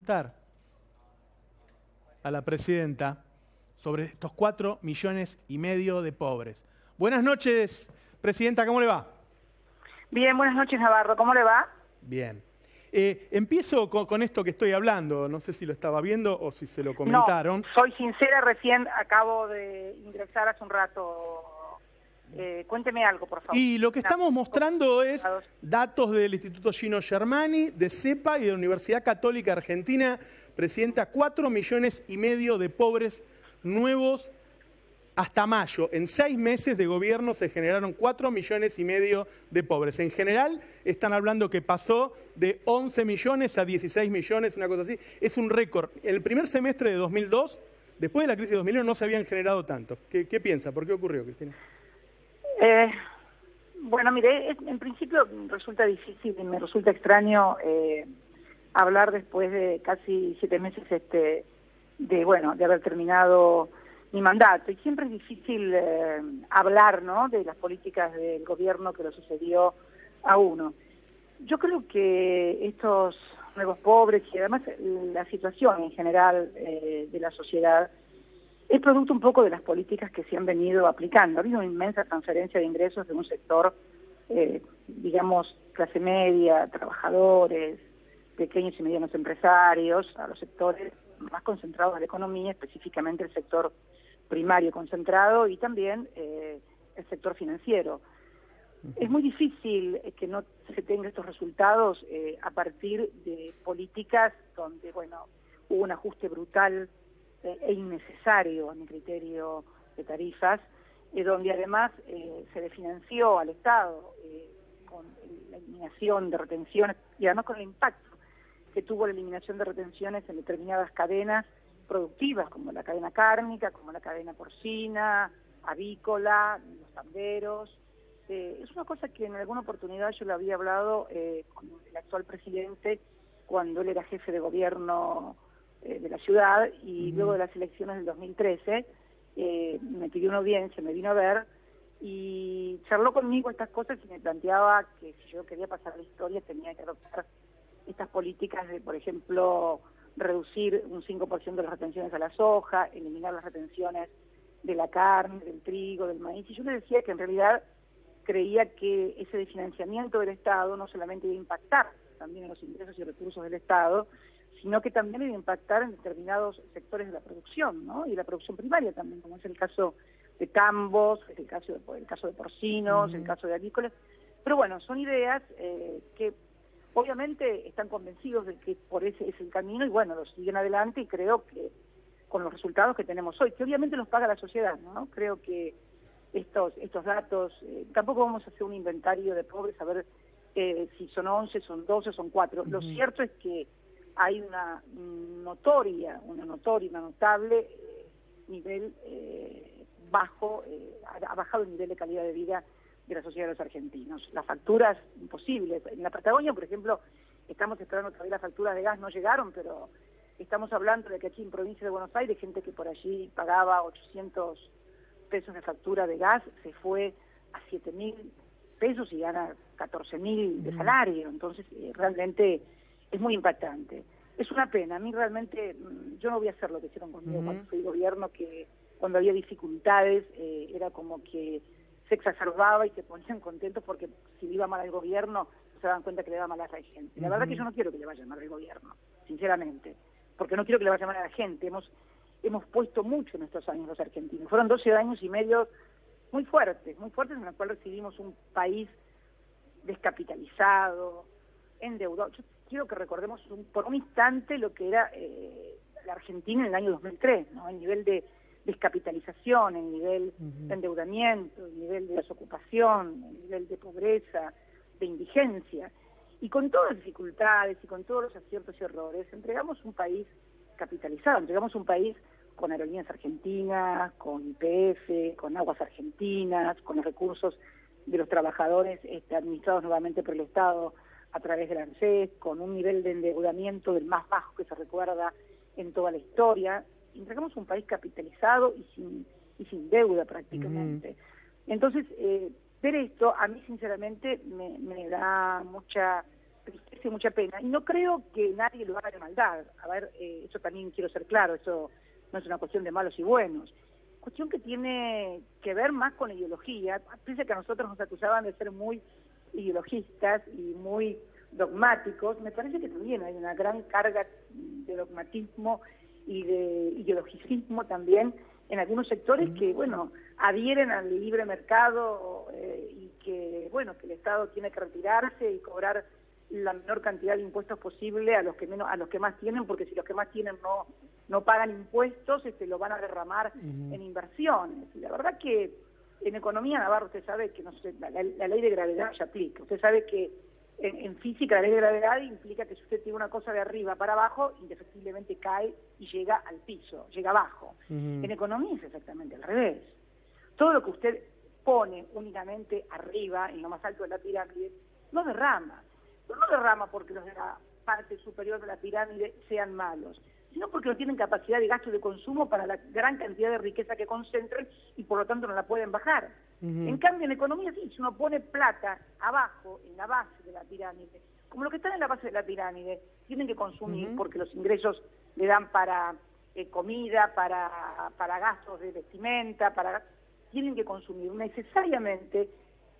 Preguntar a la presidenta sobre estos 4,5 millones de pobres. Buenas noches, presidenta, ¿cómo le va? Bien, buenas noches, Navarro, ¿cómo le va? Bien. Empiezo con esto que estoy hablando, no sé si lo estaba viendo o si se lo comentaron. No, soy sincera, recién acabo de ingresar hace un rato. Cuénteme algo, por favor. Y lo que estamos mostrando es datos del Instituto Gino Germani, de CEPA y de la Universidad Católica Argentina. Presidenta, 4,5 millones de pobres nuevos hasta mayo. En 6 meses de gobierno se generaron 4,5 millones de pobres. En general están hablando que pasó de 11 millones a 16 millones, una cosa así. Es un récord. En el primer semestre de 2002, después de la crisis de 2001, no se habían generado tanto. ¿Qué piensa? ¿Por qué ocurrió, Cristina? Bueno, mire, en principio resulta difícil y me resulta extraño hablar después de casi 7 meses de haber terminado mi mandato. Y siempre es difícil hablar, ¿no?, de las políticas del gobierno que lo sucedió a uno. Yo creo que estos nuevos pobres y además la situación en general de la sociedad es producto un poco de las políticas que se han venido aplicando. Ha habido una inmensa transferencia de ingresos de un sector, digamos, clase media, trabajadores, pequeños y medianos empresarios, a los sectores más concentrados de la economía, específicamente el sector primario concentrado y también el sector financiero. Es muy difícil que no se tengan estos resultados a partir de políticas donde, bueno, hubo un ajuste brutal e innecesario, a mi criterio, de tarifas, donde además se desfinanció al Estado con la eliminación de retenciones y además con el impacto que tuvo la eliminación de retenciones en determinadas cadenas productivas, como la cadena cárnica, como la cadena porcina, avícola, los tanderos. Es una cosa que en alguna oportunidad yo le había hablado con el actual presidente cuando él era jefe de gobierno de la ciudad y luego de las elecciones del 2013 me pidió una audiencia, me vino a ver y charló conmigo estas cosas y me planteaba que si yo quería pasar la historia tenía que adoptar estas políticas de, por ejemplo, reducir un 5% de las retenciones a la soja, eliminar las retenciones de la carne, del trigo, del maíz. Y yo le decía que en realidad creía que ese desfinanciamiento del Estado no solamente iba a impactar también en los ingresos y recursos del Estado, sino que también iba a impactar en determinados sectores de la producción, ¿no? Y la producción primaria también, como es el caso de tambos, es el caso de porcinos, el caso de avícolas. Pero bueno, son ideas que obviamente están convencidos de que por ese es el camino y bueno, lo siguen adelante y creo que con los resultados que tenemos hoy, que obviamente los paga la sociedad, ¿no? Creo que estos datos, tampoco vamos a hacer un inventario de pobres, a ver si son 11, son 12, son 4. Lo cierto es que hay una notable nivel bajo, ha bajado el nivel de calidad de vida de la sociedad de los argentinos. Las facturas imposibles. En la Patagonia, por ejemplo, estamos esperando todavía las facturas de gas, no llegaron, pero estamos hablando de que aquí en provincia de Buenos Aires, gente que por allí pagaba 800 pesos de factura de gas, se fue a 7.000 pesos y gana 14.000 de salario. Entonces, realmente es muy impactante. Es una pena. A mí realmente, yo no voy a hacer lo que hicieron conmigo cuando fui gobierno, que cuando había dificultades era como que se exacerbaba y se ponían contentos porque si le iba mal al gobierno se daban cuenta que le iba mal a la gente. La verdad que yo no quiero que le vaya mal al gobierno, sinceramente, porque no quiero que le vaya mal a la gente. Hemos puesto mucho en estos años los argentinos. Fueron 12 años y medio muy fuertes en los cuales recibimos un país descapitalizado, endeudado. Yo quiero que recordemos por un instante lo que era la Argentina en el año 2003, ¿no? El nivel de descapitalización, el nivel de endeudamiento, el nivel de desocupación, el nivel de pobreza, de indigencia. Y con todas las dificultades y con todos los aciertos y errores, entregamos un país capitalizado, entregamos un país con aerolíneas argentinas, con YPF, con aguas argentinas, con los recursos de los trabajadores administrados nuevamente por el Estado a través del ANSES, con un nivel de endeudamiento del más bajo que se recuerda en toda la historia. Entregamos un país capitalizado y sin deuda prácticamente. Entonces, ver esto a mí sinceramente me da mucha tristeza y mucha pena. Y no creo que nadie lo haga de maldad. A ver, eso también quiero ser claro, eso no es una cuestión de malos y buenos. Cuestión que tiene que ver más con ideología. Pese que a nosotros nos acusaban de ser muy ideologistas y muy dogmáticos, me parece que también hay una gran carga de dogmatismo y de ideologicismo también en algunos sectores que, bueno, adhieren al libre mercado y que, bueno, que el Estado tiene que retirarse y cobrar la menor cantidad de impuestos posible a los que más tienen, porque si los que más tienen no pagan impuestos, lo van a derramar en inversiones. Y la verdad que en economía, Navarro, usted sabe que la ley de gravedad se aplica. Usted sabe que en física la ley de gravedad implica que si usted tiene una cosa de arriba para abajo, indefectiblemente cae y llega al piso, llega abajo. En economía es exactamente al revés. Todo lo que usted pone únicamente arriba, en lo más alto de la pirámide, no derrama. Pero no derrama porque los de la parte superior de la pirámide sean malos, sino porque no tienen capacidad de gasto y de consumo para la gran cantidad de riqueza que concentran y por lo tanto no la pueden bajar. En cambio, en economía sí, si uno pone plata abajo, en la base de la pirámide, como lo que están en la base de la pirámide, tienen que consumir porque los ingresos le dan para comida, para gastos de vestimenta, tienen que consumir. Necesariamente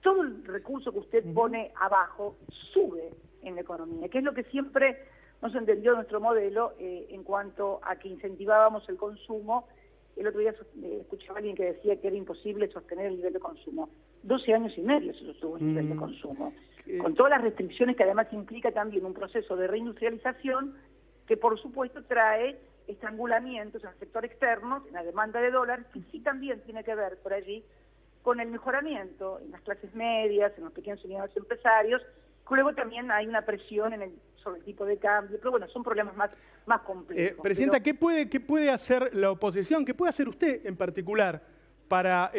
todo el recurso que usted pone abajo sube en la economía, que es lo que siempre nos entendió nuestro modelo en cuanto a que incentivábamos el consumo. El otro día escuchaba a alguien que decía que era imposible sostener el nivel de consumo. 12 años y medio se sostuvo el nivel de consumo, con todas las restricciones que además implica también un proceso de reindustrialización que por supuesto trae estrangulamientos en el sector externo, en la demanda de dólares, que sí también tiene que ver por allí con el mejoramiento en las clases medias, en los pequeños y medianos empresarios. Luego también hay una presión sobre el tipo de cambio, pero bueno, son problemas más complejos. Presidenta, ¿qué puede hacer la oposición? ¿Qué puede hacer usted en particular para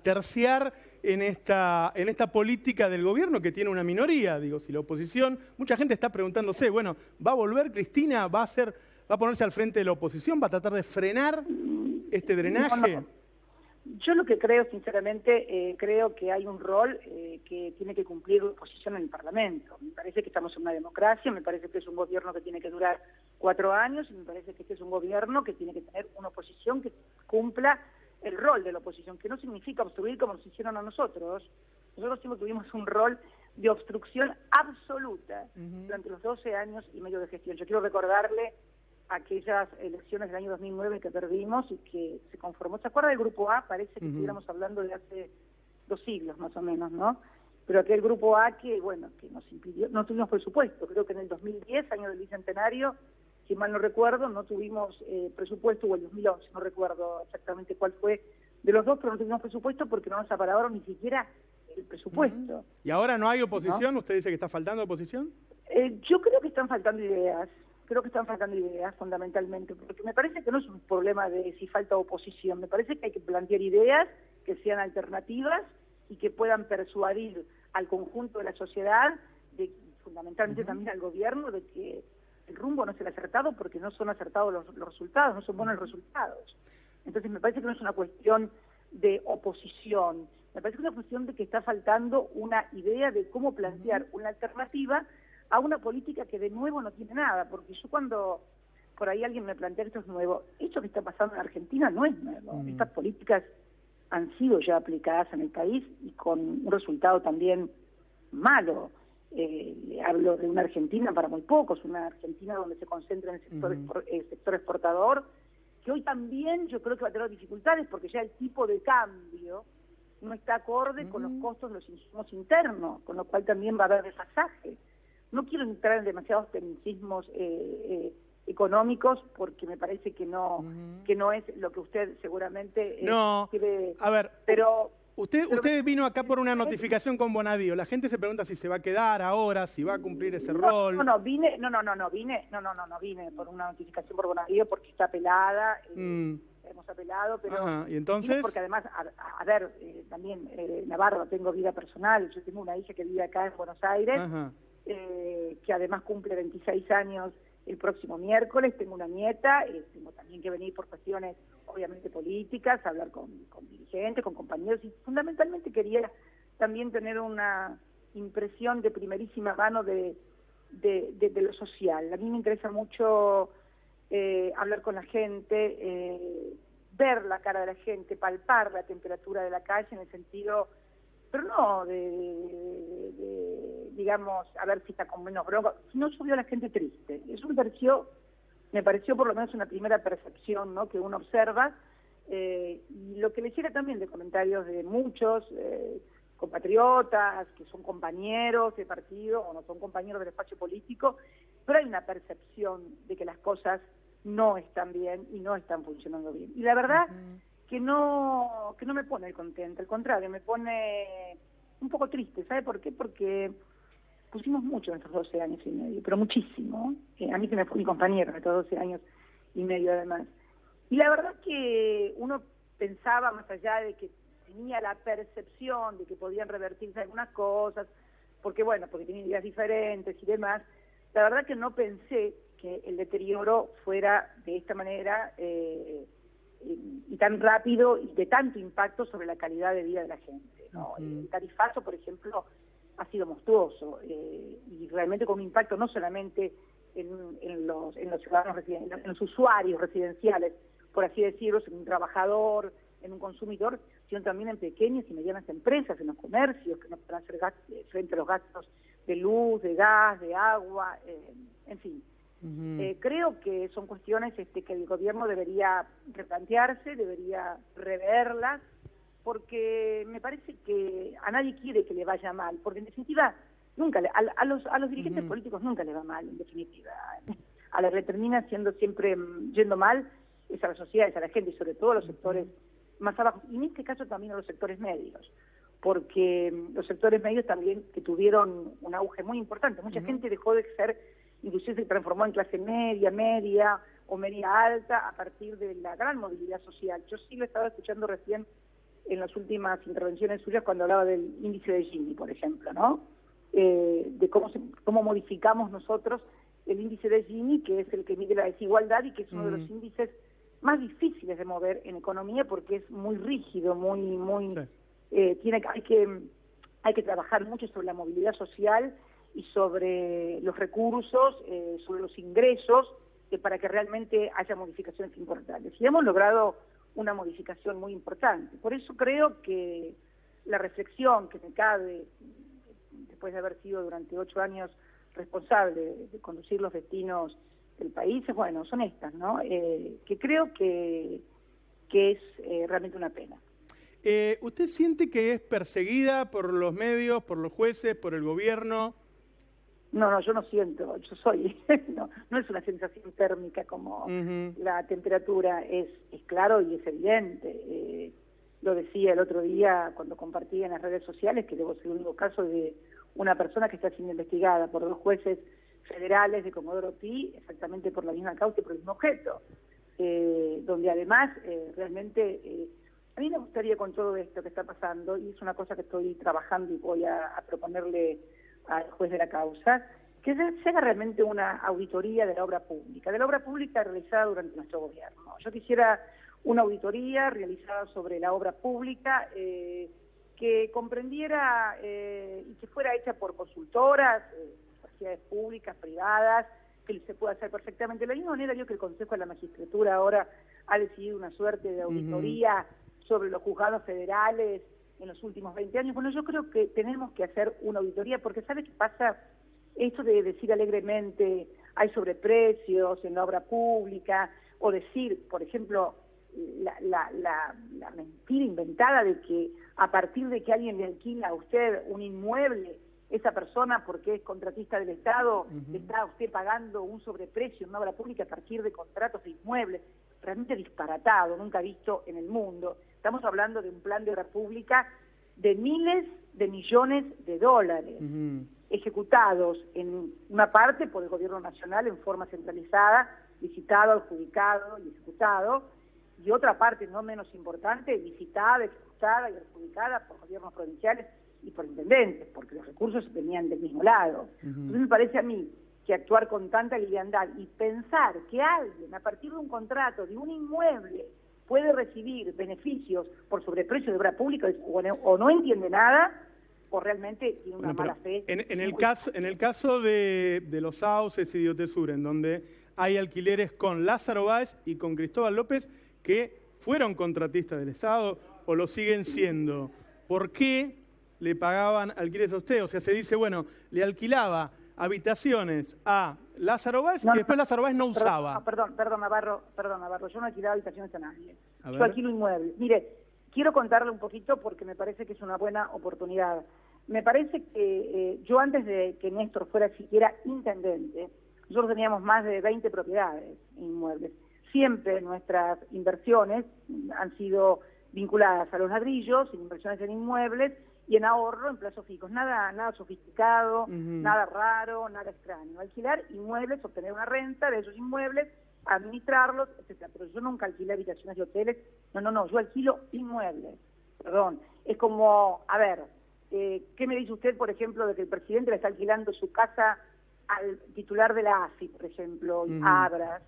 terciar en esta política del gobierno que tiene una minoría? Digo, si la oposición, mucha gente está preguntándose, bueno, ¿va a volver Cristina? ¿Va a ponerse al frente de la oposición? ¿Va a tratar de frenar este drenaje? No. Yo lo que creo, sinceramente, creo que hay un rol que tiene que cumplir la oposición en el Parlamento. Me parece que estamos en una democracia, me parece que es un gobierno que tiene que durar 4 años, y me parece que este es un gobierno que tiene que tener una oposición que cumpla el rol de la oposición, que no significa obstruir como nos hicieron a nosotros. Nosotros siempre tuvimos un rol de obstrucción absoluta durante los 12 años y medio de gestión. Yo quiero recordarle aquellas elecciones del año 2009 que perdimos y que se conformó. ¿Se acuerda del Grupo A? Parece que estuviéramos hablando de hace 2 siglos más o menos, ¿no? Pero aquel Grupo A que, bueno, que nos impidió, no tuvimos presupuesto. Creo que en el 2010, año del Bicentenario, si mal no recuerdo, no tuvimos presupuesto, o el 2011, no recuerdo exactamente cuál fue de los dos, pero no tuvimos presupuesto porque no nos apararon ni siquiera el presupuesto. ¿Y ahora no hay oposición? ¿No? ¿Usted dice que está faltando oposición? Yo creo que están faltando ideas. Creo que están faltando ideas fundamentalmente, porque me parece que no es un problema de si falta oposición, me parece que hay que plantear ideas que sean alternativas y que puedan persuadir al conjunto de la sociedad, fundamentalmente también al gobierno, de que el rumbo no es el acertado porque no son acertados los resultados, no son buenos los resultados. Entonces me parece que no es una cuestión de oposición, me parece que es una cuestión de que está faltando una idea de cómo plantear una alternativa a una política que de nuevo no tiene nada, porque yo cuando por ahí alguien me plantea esto es nuevo, esto que está pasando en Argentina no es nuevo, estas políticas han sido ya aplicadas en el país y con un resultado también malo. Hablo de una Argentina para muy pocos, una Argentina donde se concentra en el sector exportador, que hoy también yo creo que va a tener dificultades porque ya el tipo de cambio no está acorde con los costos de los insumos internos, con lo cual también va a haber desfasaje. No quiero entrar en demasiados tecnicismos económicos porque me parece que no es lo que usted seguramente quiere. A ver, pero usted vino acá por una notificación con Bonadío. La gente se pregunta si se va a quedar ahora, si va a cumplir ese rol. No vine por una notificación por Bonadío porque está apelada. Hemos apelado, pero ¿y entonces? Porque además, a ver, también Navarro, tengo vida personal, yo tengo una hija que vive acá en Buenos Aires. Que además cumple 26 años el próximo miércoles, tengo una nieta, tengo también que venir por cuestiones obviamente políticas, hablar con dirigentes, con compañeros, y fundamentalmente quería también tener una impresión de primerísima mano de de lo social. A mí me interesa mucho hablar con la gente, ver la cara de la gente, palpar la temperatura de la calle en el sentido, pero no digamos, a ver si está con menos bronca, sino yo veo a la gente triste. Eso me pareció por lo menos una primera percepción, ¿no?, que uno observa, y lo que le llega también de comentarios de muchos compatriotas, que son compañeros de partido o no son compañeros del espacio político, pero hay una percepción de que las cosas no están bien y no están funcionando bien. Y la verdad que no me pone contenta, al contrario, me pone un poco triste. ¿Sabe por qué? Porque pusimos mucho en estos 12 años y medio, pero muchísimo. A mí que me fue mi compañero en estos 12 años y medio además. Y la verdad que uno pensaba, más allá de que tenía la percepción de que podían revertirse algunas cosas, porque tenían ideas diferentes y demás, la verdad que no pensé que el deterioro fuera de esta manera y tan rápido y de tanto impacto sobre la calidad de vida de la gente, ¿no? El tarifazo, por ejemplo, ha sido monstruoso y realmente con un impacto no solamente en los ciudadanos en los usuarios residenciales, por así decirlo, en un trabajador, en un consumidor, sino también en pequeñas y medianas empresas, en los comercios, que no pueden hacer frente a los gastos de luz, de gas, de agua, en fin. Creo que son cuestiones que el gobierno debería replantearse, debería reverlas, porque me parece que a nadie quiere que le vaya mal, porque en definitiva nunca a los dirigentes políticos nunca le va mal, en definitiva. A la que le termina siempre yendo mal es a la sociedad, es a la gente, y sobre todo a los sectores más abajo, y en este caso también a los sectores medios, porque los sectores medios también que tuvieron un auge muy importante. Mucha gente dejó de ser, inclusive se transformó en clase media o media alta a partir de la gran movilidad social. Yo sí lo estaba escuchando recién en las últimas intervenciones suyas cuando hablaba del índice de Gini, por ejemplo, ¿no? De cómo modificamos nosotros el índice de Gini, que es el que mide la desigualdad y que es uno de los índices más difíciles de mover en economía porque es muy rígido, hay que trabajar mucho sobre la movilidad social y sobre los recursos, sobre los ingresos, para que realmente haya modificaciones importantes. Y hemos logrado una modificación muy importante. Por eso creo que la reflexión que me cabe, después de haber sido durante 8 años responsable de conducir los destinos del país, son estas, ¿no? Que creo que es realmente una pena. ¿Usted siente que es perseguida por los medios, por los jueces, por el gobierno? No, yo no siento, yo soy, no es una sensación térmica como la temperatura, es claro y es evidente. Lo decía el otro día cuando compartí en las redes sociales, que debo ser el único caso de una persona que está siendo investigada por 2 jueces federales de Comodoro Pi, exactamente por la misma causa y por el mismo objeto, donde además realmente a mí me gustaría, con todo esto que está pasando, y es una cosa que estoy trabajando y voy a proponerle al juez de la causa, que se haga realmente una auditoría de la obra pública realizada durante nuestro gobierno. Yo quisiera una auditoría realizada sobre la obra pública que comprendiera y que fuera hecha por consultoras, sociedades públicas, privadas, que se pueda hacer perfectamente. De la misma manera, yo que el Consejo de la Magistratura ahora ha decidido una suerte de auditoría sobre los juzgados federales en los últimos 20 años. Bueno, yo creo que tenemos que hacer una auditoría, porque ¿sabe qué pasa? Esto de decir alegremente hay sobreprecios en la obra pública, o decir, por ejemplo, la mentira inventada de que a partir de que alguien le alquila a usted un inmueble, esa persona, porque es contratista del Estado, está usted pagando un sobreprecio en una obra pública a partir de contratos de inmuebles, realmente disparatado, nunca visto en el mundo. Estamos hablando de un plan de obra pública de miles de millones de dólares, ejecutados en una parte por el gobierno nacional en forma centralizada, licitado, adjudicado y ejecutado, y otra parte no menos importante, licitada, ejecutada y adjudicada por gobiernos provinciales y por intendentes, porque los recursos venían del mismo lado. Entonces me parece a mí que actuar con tanta liviandad y pensar que alguien a partir de un contrato de un inmueble puede recibir beneficios por sobreprecio de obra pública o no entiende nada, o realmente tiene una mala fe. En el caso de los Sauces y de Otesur, en donde hay alquileres con Lázaro Báez y con Cristóbal López, que fueron contratistas del Estado o lo siguen siendo, ¿por qué le pagaban alquileres a usted? O sea, se dice, bueno, le alquilaba habitaciones a Lázaro Báez y después Lázaro Báez no usaba. Perdón, Navarro, yo no alquilaba habitaciones a nadie. Yo alquilo inmuebles. Mire, quiero contarle un poquito porque me parece que es una buena oportunidad. Me parece que yo antes de que Néstor fuera siquiera intendente, nosotros teníamos más de 20 propiedades inmuebles. Siempre nuestras inversiones han sido vinculadas a los ladrillos, en inversiones en inmuebles y en ahorro en plazos fijos. Nada sofisticado, nada raro, nada extraño. Alquilar inmuebles, obtener una renta de esos inmuebles, administrarlos, etcétera. Pero yo nunca alquilé habitaciones de hoteles. No, yo alquilo inmuebles. Perdón. Es como, a ver, ¿qué me dice usted, por ejemplo, de que el presidente le está alquilando su casa al titular de la AFI, por ejemplo, Abras,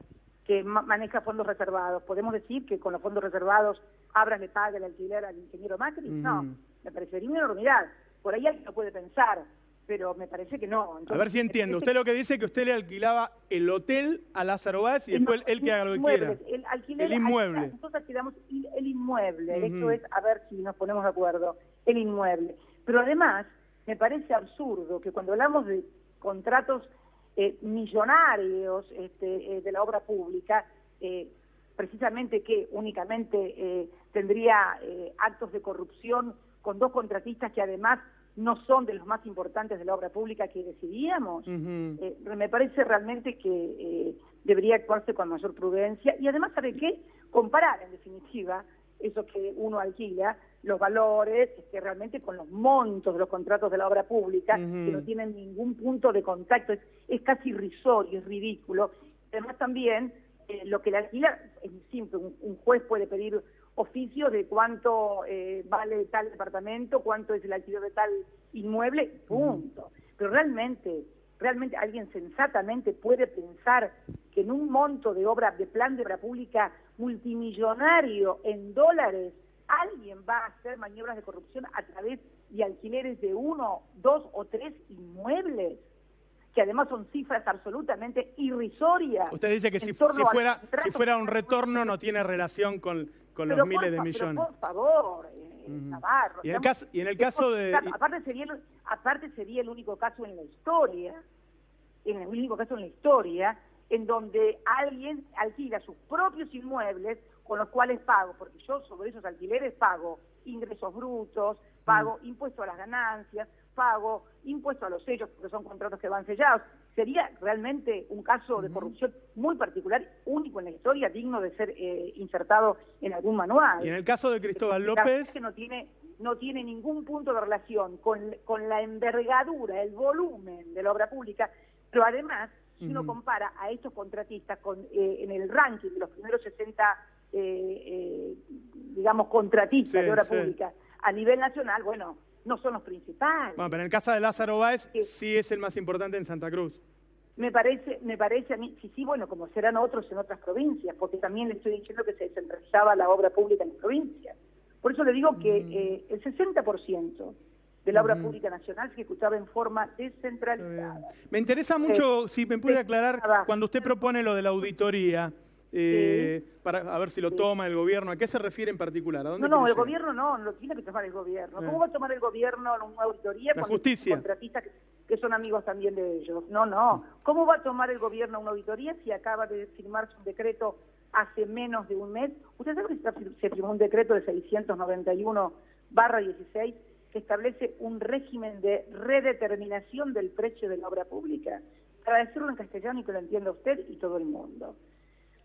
que maneja fondos reservados? ¿Podemos decir que con los fondos reservados Abras le paga el alquiler al ingeniero Macri? No, me parecería una enormidad. Por ahí alguien lo puede pensar, pero me parece que no. Entonces, a ver si entiendo. Usted lo que dice es que usted le alquilaba el hotel a Lázaro Báez y después él que haga lo que quiera. El inmueble. Nosotros alquilamos el inmueble. Esto es, a ver si nos ponemos de acuerdo, el inmueble. Pero además, me parece absurdo que cuando hablamos de contratos millonarios de la obra pública, precisamente que únicamente tendría actos de corrupción con dos contratistas que además no son de los más importantes de la obra pública que decidíamos. Me parece realmente que debería actuarse con mayor prudencia y además, ¿sabe qué? Comparar, en definitiva, eso que uno alquila, los valores, realmente con los montos de los contratos de la obra pública, que no tienen ningún punto de contacto, es casi irrisorio, es ridículo. Además también, lo que le alquila es simple, un juez puede pedir oficios de cuánto vale tal departamento, cuánto es el alquiler de tal inmueble, punto. Pero realmente alguien sensatamente puede pensar que en un monto de obra, de plan de obra pública multimillonario en dólares, alguien va a hacer maniobras de corrupción a través de alquileres de 1, 2 o 3 inmuebles, que además son cifras absolutamente irrisorias. Usted dice que si fuera un retorno no tiene relación con los miles de millones. Pero por favor, Navarro. Y en el caso de... Aparte sería el único caso en la historia, en donde alguien alquila sus propios inmuebles con los cuales pago, porque yo sobre esos alquileres pago ingresos brutos, pago impuesto a las ganancias, pago impuesto a los sellos, porque son contratos que van sellados. Sería realmente un caso de corrupción muy particular, único en la historia, digno de ser insertado en algún manual. Y en el caso de Cristóbal López... Que no tiene ningún punto de relación con la envergadura, el volumen de la obra pública, pero además, si uno compara a estos contratistas en el ranking de los primeros 60, contratistas de obra pública a nivel nacional, bueno, no son los principales. Bueno, pero en el caso de Lázaro Báez sí es el más importante en Santa Cruz. Me parece a mí, sí, bueno, como serán otros en otras provincias, porque también le estoy diciendo que se descentralizaba la obra pública en las provincias. Por eso le digo que el 60% de la obra pública nacional se ejecutaba en forma descentralizada. Me interesa mucho, si me puede aclarar, cuando usted propone lo de la auditoría, para a ver si lo toma el gobierno, ¿a qué se refiere en particular? ¿A dónde el gobierno no lo tiene que tomar el gobierno. ¿Cómo va a tomar el gobierno una auditoría con contratistas que son amigos también de ellos? No. ¿Cómo va a tomar el gobierno una auditoría si acaba de firmarse un decreto hace menos de un mes? Usted sabe que se firmó un decreto de 691/16 que establece un régimen de redeterminación del precio de la obra pública. Para decirlo en castellano y que lo entienda usted y todo el mundo.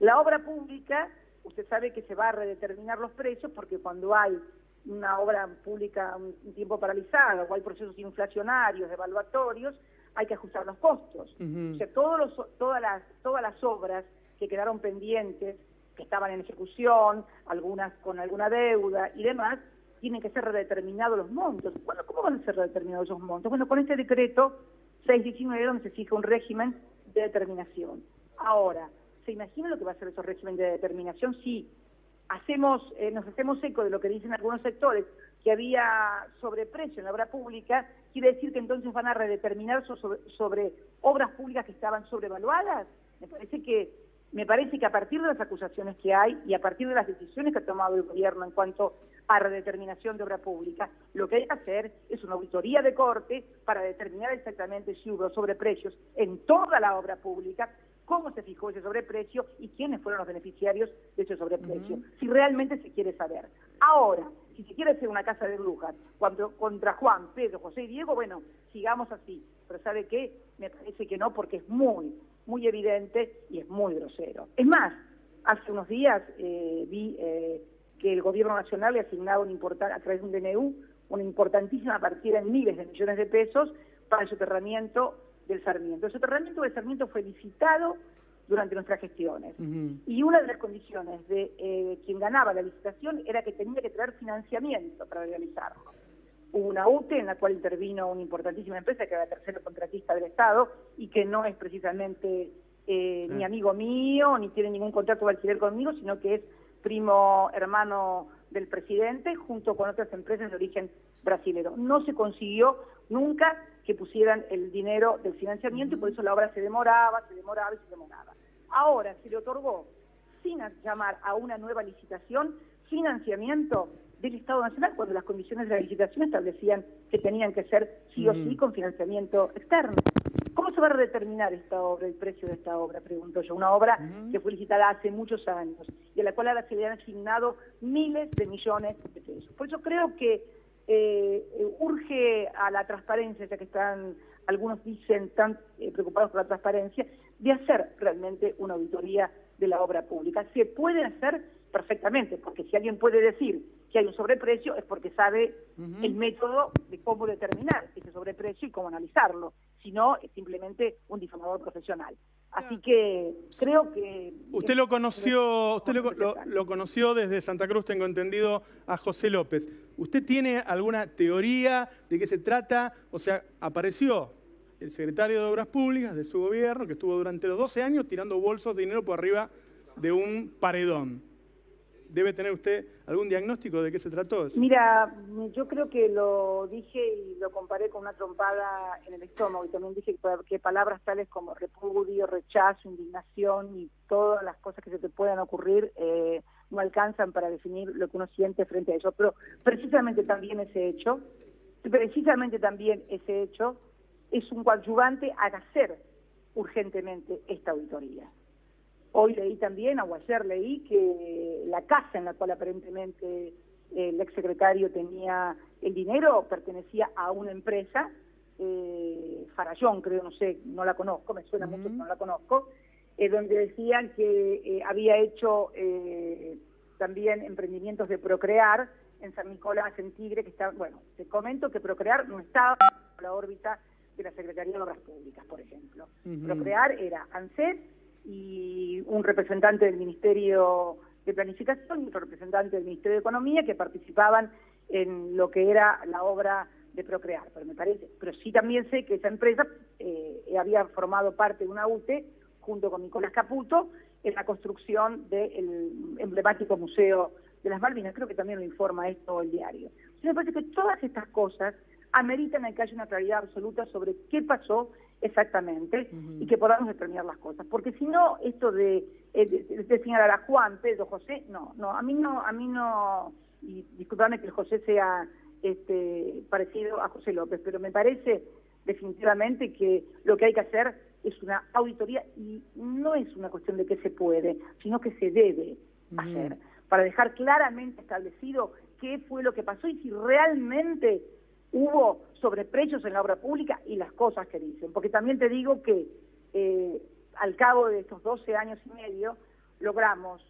La obra pública, usted sabe que se va a redeterminar los precios porque cuando hay una obra pública un tiempo paralizada o hay procesos inflacionarios, evaluatorios, hay que ajustar los costos. O sea, todas las obras que quedaron pendientes, que estaban en ejecución, algunas con alguna deuda y demás, tienen que ser redeterminados los montos. Bueno, ¿cómo van a ser redeterminados esos montos? Bueno, con este decreto 619 donde se fija un régimen de determinación. Ahora, ¿se imagina lo que va a ser esos régimen de determinación? Si nos hacemos eco de lo que dicen algunos sectores, que había sobreprecio en la obra pública, quiere decir que entonces van a redeterminar sobre obras públicas que estaban sobrevaluadas. Me parece que a partir de las acusaciones que hay y a partir de las decisiones que ha tomado el gobierno en cuanto a redeterminación de obra pública, lo que hay que hacer es una auditoría de corte para determinar exactamente si hubo sobreprecios en toda la obra pública, cómo se fijó ese sobreprecio y quiénes fueron los beneficiarios de ese sobreprecio, si realmente se quiere saber. Ahora, si se quiere hacer una casa de brujas contra Juan, Pedro, José y Diego, bueno, sigamos así. Pero ¿sabe qué? Me parece que no, porque es muy evidente y es muy grosero. Es más, hace unos días vi que el Gobierno Nacional le ha asignado a través de un DNU una importantísima partida en miles de millones de pesos para el soterramiento del Sarmiento. El soterramiento del Sarmiento fue licitado durante nuestras gestiones. Y una de las condiciones de quien ganaba la licitación era que tenía que traer financiamiento para realizarlo. Hubo una UTE en la cual intervino una importantísima empresa que era la tercera contratista del Estado y que no es precisamente ni amigo mío, ni tiene ningún contrato de alquiler conmigo, sino que es primo hermano del presidente, junto con otras empresas de origen brasilero. No se consiguió nunca que pusieran el dinero del financiamiento y por eso la obra se demoraba. Ahora se le otorgó, sin llamar a una nueva licitación, financiamiento del Estado Nacional, cuando las condiciones de la licitación establecían que tenían que ser sí o sí con financiamiento externo. ¿Cómo se va a determinar esta obra, el precio de esta obra? Pregunto yo. Una obra que fue licitada hace muchos años y a la cual ahora se le han asignado miles de millones de pesos. Por eso creo que urge a la transparencia, ya que están, algunos dicen, tan preocupados por la transparencia, de hacer realmente una auditoría de la obra pública. Se puede hacer perfectamente, porque si alguien puede decir que hay un sobreprecio es porque sabe el método de cómo determinar ese sobreprecio y cómo analizarlo. Si no, es simplemente un difamador profesional. Así que creo que... Usted lo conoció, lo conoció desde Santa Cruz, tengo entendido, a José López. ¿Usted tiene alguna teoría de qué se trata? O sea, apareció el secretario de Obras Públicas de su gobierno, que estuvo durante los 12 años tirando bolsos de dinero por arriba de un paredón. ¿Debe tener usted algún diagnóstico de qué se trató eso? Mira, yo creo que lo dije y lo comparé con una trompada en el estómago, y también dije que palabras tales como repudio, rechazo, indignación y todas las cosas que se te puedan ocurrir no alcanzan para definir lo que uno siente frente a eso. Pero precisamente también ese hecho es un coadyuvante a hacer urgentemente esta auditoría. Hoy leí también, o ayer leí, que la casa en la cual aparentemente el exsecretario tenía el dinero pertenecía a una empresa, Farallón, creo, no sé, no la conozco, me suena mucho, no la conozco, donde decían que había hecho también emprendimientos de Procrear en San Nicolás, en Tigre, que está, bueno, te comento que Procrear no estaba en la órbita de la Secretaría de Obras Públicas, por ejemplo. Procrear era ANSES y un representante del Ministerio de Planificación y otro representante del Ministerio de Economía que participaban en lo que era la obra de Procrear, pero sí también sé que esa empresa había formado parte de una UTE junto con Nicolás Caputo en la construcción del emblemático Museo de las Malvinas. Creo que también lo informa esto el diario. Me parece que todas estas cosas ameritan que haya una claridad absoluta sobre qué pasó exactamente y que podamos determinar las cosas, porque si no, esto de señalar a Juan, Pedro, José, a mí no, y disculpame que el José sea parecido a José López, pero me parece definitivamente que lo que hay que hacer es una auditoría y no es una cuestión de que se puede, sino que se debe hacer, para dejar claramente establecido qué fue lo que pasó y si realmente hubo sobreprecios en la obra pública y las cosas que dicen. Porque también te digo que al cabo de estos 12 años y medio logramos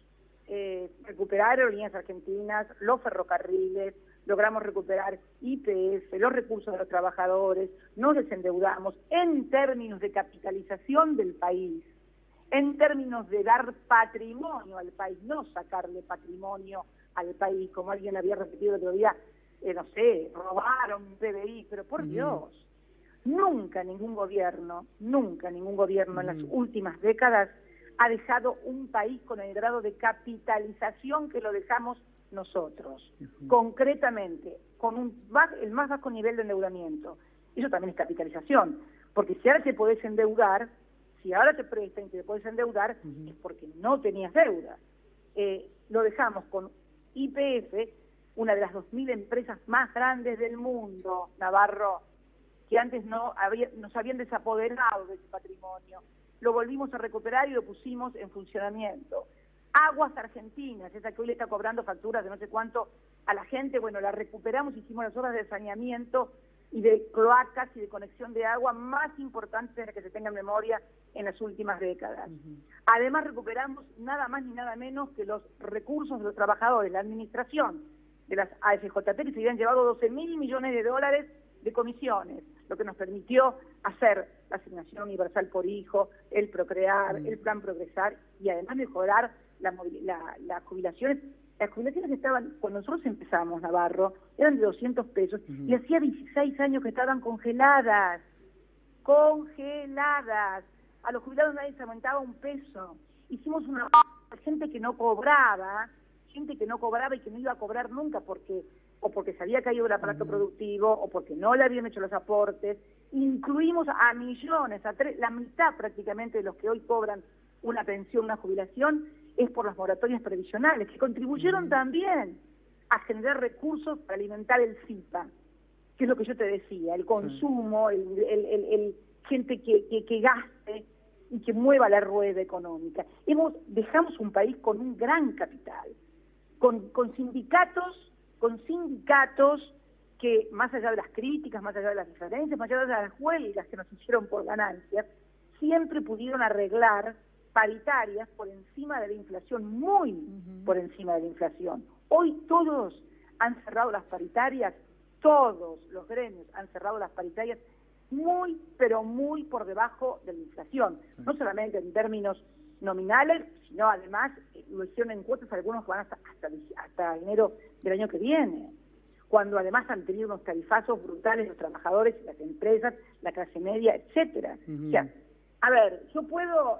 recuperar aerolíneas argentinas, los ferrocarriles, logramos recuperar IPF, los recursos de los trabajadores, nos desendeudamos en términos de capitalización del país, en términos de dar patrimonio al país, no sacarle patrimonio al país, como alguien había repetido el otro día, no sé, robaron un PBI, pero por Dios, nunca ningún gobierno en las últimas décadas ha dejado un país con el grado de capitalización que lo dejamos nosotros, concretamente, con el más bajo nivel de endeudamiento. Eso también es capitalización, porque si ahora te podés endeudar, si ahora te prestan y te podés endeudar, es porque no tenías deuda. Lo dejamos con YPF, una de las 2.000 empresas más grandes del mundo, Navarro, que antes nos habían desapoderado de ese patrimonio. Lo volvimos a recuperar y lo pusimos en funcionamiento. Aguas Argentinas, esa que hoy le está cobrando facturas de no sé cuánto a la gente, bueno, la recuperamos, hicimos las obras de saneamiento y de cloacas y de conexión de agua más importantes de las que se tenga en memoria en las últimas décadas. Además recuperamos nada más ni nada menos que los recursos de los trabajadores, la administración de las AFJP, que se habían llevado $12.000 millones de comisiones, lo que nos permitió hacer la asignación universal por hijo, el Procrear, el Plan Progresar y además mejorar las jubilaciones. Las jubilaciones que estaban, cuando nosotros empezamos, Navarro, eran de 200 pesos y hacía 16 años que estaban congeladas. ¡Congeladas! A los jubilados nadie se aumentaba un peso. Hicimos una gente que no cobraba y que no iba a cobrar nunca porque se había caído el aparato productivo o porque no le habían hecho los aportes. Incluimos a millones, la mitad prácticamente de los que hoy cobran una pensión, una jubilación, es por las moratorias previsionales, que contribuyeron también a generar recursos para alimentar el CIPA, que es lo que yo te decía, el consumo, el gente que gaste y que mueva la rueda económica. Dejamos un país con un gran capital, con sindicatos que, más allá de las críticas, más allá de las diferencias, más allá de las huelgas que nos hicieron por ganancias, siempre pudieron arreglar paritarias por encima de la inflación, muy por encima de la inflación. Hoy todos han cerrado las paritarias, todos los gremios han cerrado las paritarias muy, pero muy por debajo de la inflación, no solamente en términos nominales, sino además lo hicieron en cuotas, algunos que van hasta enero del año que viene, cuando además han tenido unos tarifazos brutales los trabajadores, las empresas, la clase media, etcétera. O sea, a ver, yo puedo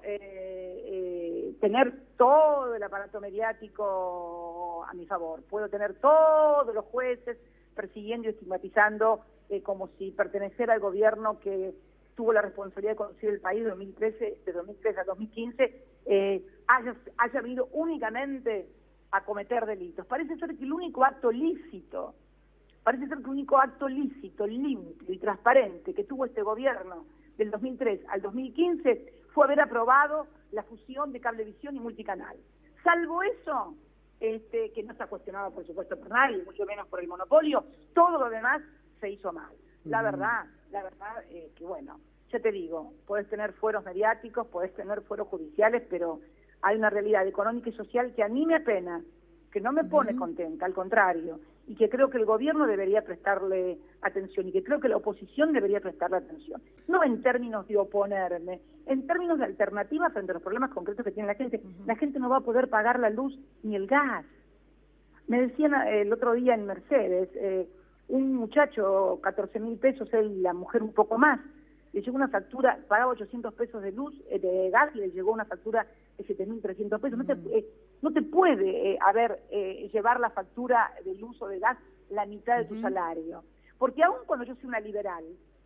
tener todo el aparato mediático a mi favor, puedo tener todos los jueces persiguiendo y estigmatizando como si perteneciera al gobierno que tuvo la responsabilidad de conducir el país de 2013 a 2015, haya venido únicamente a cometer delitos. Parece ser que el único acto lícito, limpio y transparente que tuvo este gobierno del 2003 al 2015 fue haber aprobado la fusión de Cablevisión y Multicanal. Salvo eso, que no está cuestionado por supuesto por nadie, mucho menos por el monopolio, todo lo demás se hizo mal. La verdad que bueno, ya te digo, podés tener fueros mediáticos, podés tener fueros judiciales, pero hay una realidad económica y social que a mí me apena, que no me pone contenta, al contrario, y que creo que el gobierno debería prestarle atención y que creo que la oposición debería prestarle atención. No en términos de oponerme, en términos de alternativa frente a los problemas concretos que tiene la gente. La gente no va a poder pagar la luz ni el gas. Me decían el otro día en Mercedes, un muchacho, 14.000 pesos, él y la mujer un poco más, le llegó una factura, pagaba 800 pesos de luz, de gas, y le llegó una factura de 7.300 pesos. No te puede llevar la factura de luz o de gas la mitad de tu salario. Porque aun cuando yo soy una liberal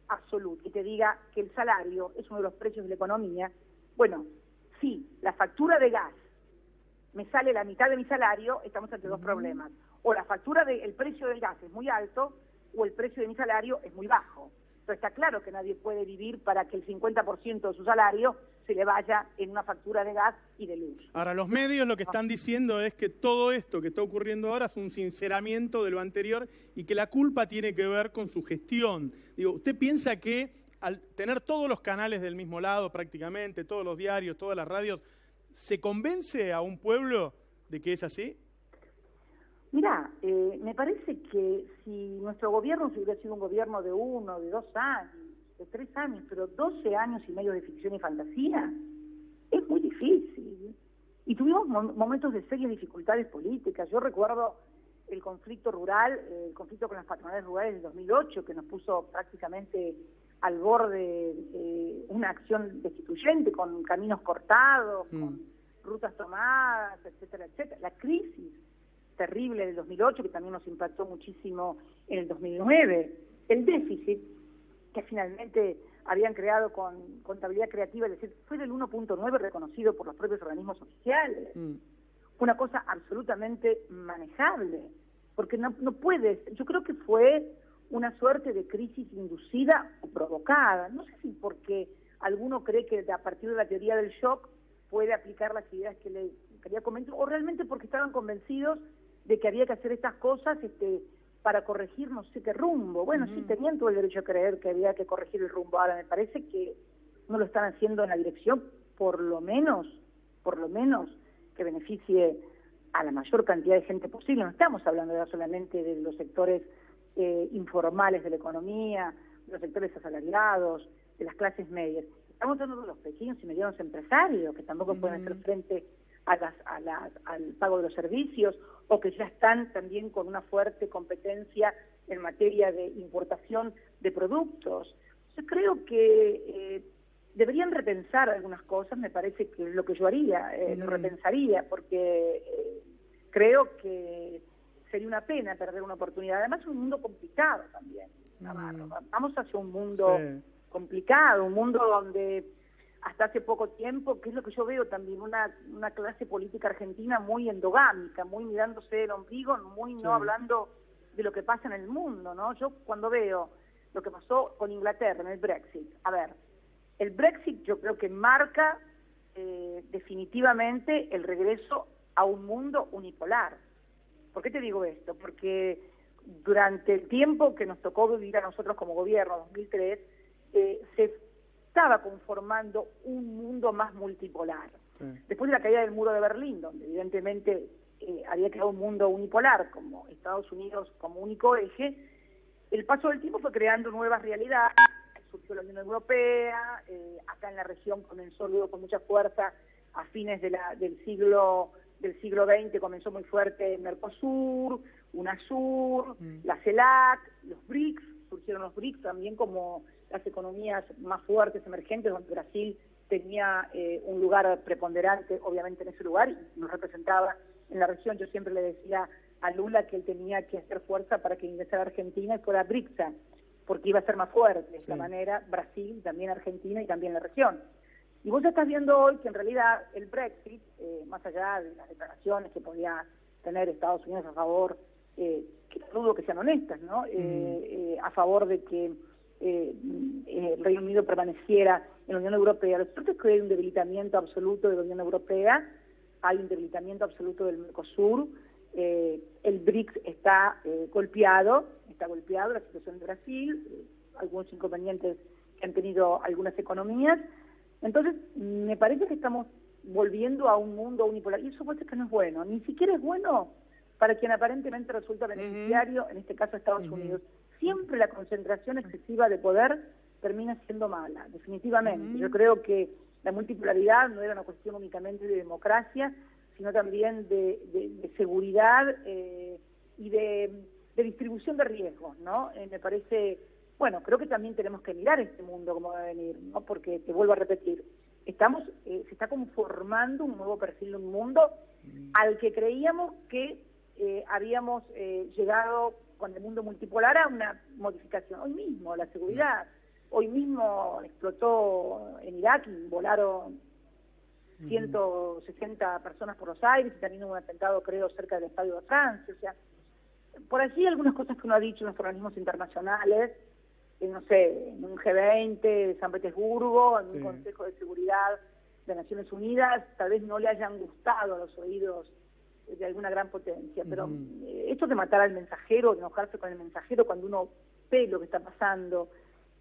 absoluta y te diga que el salario es uno de los precios de la economía, bueno, si la factura de gas me sale la mitad de mi salario, estamos ante dos problemas. O la factura el precio del gas es muy alto, o el precio de mi salario es muy bajo. Pero está claro que nadie puede vivir para que el 50% de su salario se le vaya en una factura de gas y de luz. Ahora, los medios lo que están diciendo es que todo esto que está ocurriendo ahora es un sinceramiento de lo anterior y que la culpa tiene que ver con su gestión. Digo, ¿usted piensa que al tener todos los canales del mismo lado prácticamente, todos los diarios, todas las radios, se convence a un pueblo de que es así? Mirá, me parece que si nuestro gobierno hubiera sido un gobierno de 1, de 2 años, de 3 años, pero 12 años y medio de ficción y fantasía, es muy difícil. Y tuvimos momentos de serias dificultades políticas. Yo recuerdo el conflicto rural, el conflicto con las patronales rurales del 2008, que nos puso prácticamente al borde de una acción destituyente, con caminos cortados, con rutas tomadas, etcétera, etcétera. La crisis terrible del 2008, que también nos impactó muchísimo en el 2009. El déficit, que finalmente habían creado con contabilidad creativa, es decir, fue del 1.9 reconocido por los propios organismos oficiales. Una cosa absolutamente manejable, porque no puedes, yo creo que fue una suerte de crisis inducida o provocada. No sé si porque alguno cree que a partir de la teoría del shock puede aplicar las ideas que le quería comentar, o realmente porque estaban convencidos de que había que hacer estas cosas para corregir no sé qué rumbo. Bueno, sí, tenían todo el derecho a creer que había que corregir el rumbo. Ahora, me parece que no lo están haciendo en la dirección, por lo menos, que beneficie a la mayor cantidad de gente posible. No estamos hablando ya solamente de los sectores informales de la economía, de los sectores asalariados, de las clases medias. Estamos hablando de los pequeños y medianos empresarios, que tampoco pueden hacer frente al pago de los servicios, o que ya están también con una fuerte competencia en materia de importación de productos. Yo creo que deberían repensar algunas cosas, me parece que es lo que yo haría, lo repensaría, porque creo que sería una pena perder una oportunidad. Además es un mundo complicado también, Navarro. Vamos hacia un mundo complicado, un mundo donde hasta hace poco tiempo, que es lo que yo veo también, una clase política argentina muy endogámica, muy mirándose el ombligo, muy no hablando de lo que pasa en el mundo, ¿no? Yo cuando veo lo que pasó con Inglaterra en el Brexit, a ver, el Brexit yo creo que marca definitivamente el regreso a un mundo unipolar. ¿Por qué te digo esto? Porque durante el tiempo que nos tocó vivir a nosotros como gobierno, 2003, se estaba conformando un mundo más multipolar. Después de la caída del muro de Berlín, donde evidentemente había quedado un mundo unipolar, como Estados Unidos como único eje, el paso del tiempo fue creando nuevas realidades. Surgió la Unión Europea, acá en la región comenzó luego con mucha fuerza a fines del siglo XX, comenzó muy fuerte Mercosur, UNASUR, la CELAC, los BRICS, surgieron los BRICS también como las economías más fuertes, emergentes, donde Brasil tenía un lugar preponderante, obviamente, en ese lugar, y nos representaba en la región. Yo siempre le decía a Lula que él tenía que hacer fuerza para que ingresara a Argentina y fuera BRICSA, porque iba a ser más fuerte de esta manera Brasil, también Argentina y también la región. Y vos ya estás viendo hoy que en realidad el Brexit, más allá de las declaraciones que podía tener Estados Unidos a favor, que dudo que sean honestas, ¿no? A favor de que el Reino Unido permaneciera en la Unión Europea. Lo cierto es que hay un debilitamiento absoluto de la Unión Europea, hay un debilitamiento absoluto del Mercosur, el BRICS está golpeado la situación de Brasil, algunos inconvenientes que han tenido algunas economías. Entonces, me parece que estamos volviendo a un mundo unipolar, y eso puede ser que no es bueno, ni siquiera es bueno para quien aparentemente resulta beneficiario, en este caso Estados Unidos. Siempre la concentración excesiva de poder termina siendo mala, definitivamente. Yo creo que la multipolaridad no era una cuestión únicamente de democracia, sino también de seguridad y de distribución de riesgos, ¿no? Me parece, bueno, creo que también tenemos que mirar este mundo como va a venir, ¿no? Porque, te vuelvo a repetir, se está conformando un nuevo perfil de un mundo al que creíamos que habíamos llegado con el mundo multipolar a una modificación. Hoy mismo la seguridad, hoy mismo explotó en Irak y volaron 160 personas por los aires, y también hubo un atentado, creo, cerca del Estadio de Francia. O sea, por allí algunas cosas que uno ha dicho en los organismos internacionales, no sé, en un G20 de San Petersburgo, en un Consejo de Seguridad de Naciones Unidas, tal vez no le hayan gustado a los oídos de alguna gran potencia, pero esto de matar al mensajero, de enojarse con el mensajero cuando uno ve lo que está pasando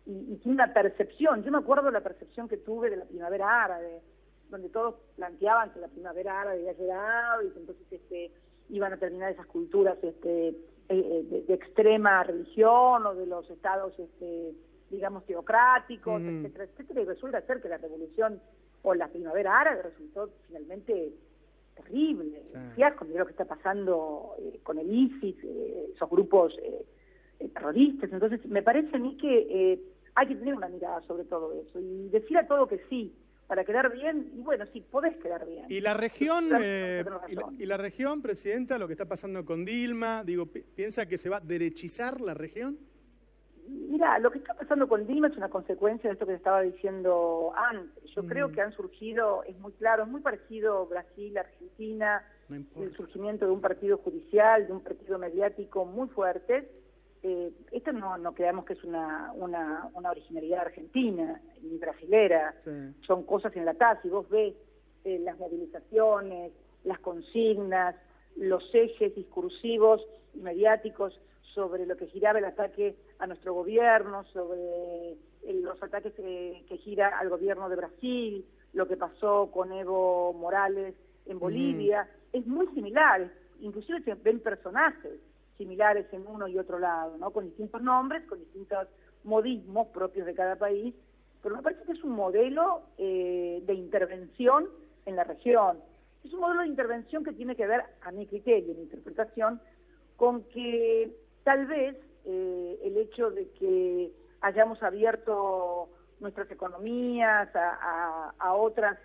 y tiene una percepción. Yo me acuerdo de la percepción que tuve de la primavera árabe, donde todos planteaban que la primavera árabe había llegado y que entonces iban a terminar esas culturas de extrema religión o de los estados, digamos, teocráticos, etcétera, etcétera, y resulta ser que la revolución o la primavera árabe resultó finalmente terrible, fiasco. Mira lo que está pasando con el ISIS, esos grupos terroristas. Entonces, me parece a mí que hay que tener una mirada sobre todo eso y decir a todo que sí, para quedar bien, y bueno, sí, podés quedar bien. Y la región, y la región, Presidenta, lo que está pasando con Dilma, digo, ¿piensa que se va a derechizar la región? Mira, lo que está pasando con Dilma es una consecuencia de esto que te estaba diciendo antes. Yo creo que han surgido, es muy claro, es muy parecido Brasil, Argentina, el surgimiento de un partido judicial, de un partido mediático muy fuerte. Esto no creamos que es una originalidad argentina ni brasilera, son cosas enlatadas. Si vos ves las movilizaciones, las consignas, los ejes discursivos y mediáticos sobre lo que giraba el ataque a nuestro gobierno, sobre los ataques que gira al gobierno de Brasil, lo que pasó con Evo Morales en Bolivia, es muy similar, inclusive se ven personajes similares en uno y otro lado, ¿no? Con distintos nombres, con distintos modismos propios de cada país, pero me parece que es un modelo de intervención en la región. Es un modelo de intervención que tiene que ver, a mi criterio, mi interpretación, con que tal vez el hecho de que hayamos abierto nuestras economías a otras